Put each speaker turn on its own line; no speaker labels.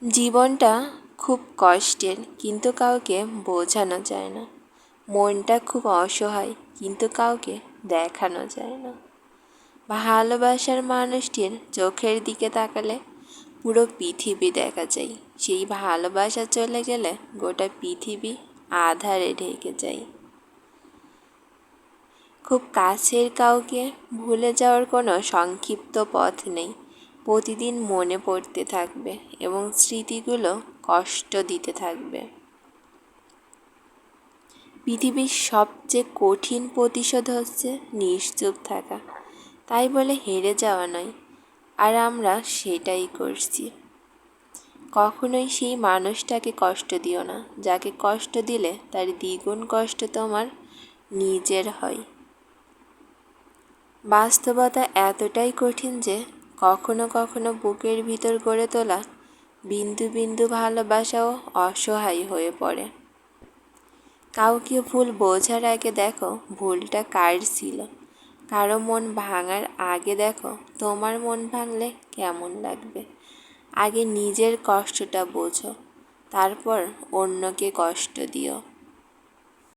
জীবনটা খুব কষ্টের, কিন্তু কাউকে বোঝানো যায় না। মনটা খুব অসহায়, কিন্তু কাউকে দেখানো যায় না। ভালোবাসার মানুষটির চোখের দিকে তাকালে পুরো পৃথিবী দেখা যায়। সেই ভালোবাসা চলে গেলে গোটা পৃথিবী আঁধারে ঢেকে যায়। খুব কাছের কাউকে ভুলে যাওয়ার কোনো সংক্ষিপ্ত পথ নেই। প্রতিদিন মনে পড়তে থাকবে এবং স্মৃতিগুলো কষ্ট দিতে থাকবে। পৃথিবীর সবচেয়ে কঠিন প্রতিশোধ হচ্ছে নিশ্চুপ থাকা। তাই বলে হেরে যাওয়া নয়, আর আমরা সেটাই করছি। কখনোই সেই মানুষটাকে কষ্ট দিও না, যাকে কষ্ট দিলে তার দ্বিগুণ কষ্ট তোমার নিজের হয়। বাস্তবতা এতটাই কঠিন যে কখনো কখনো বুকের ভিতর গড়ে তোলা বিন্দু বিন্দু ভালোবাসাও অসহায় হয়ে পড়ে। কাউকে ভুল বোঝার আগে দেখো ভুলটা কার ছিল। কারো মন ভাঙার আগে দেখো তোমার মন ভাঙলে কেমন লাগবে। আগে নিজের কষ্টটা বোঝো, তারপর অন্যকে কষ্ট দিও।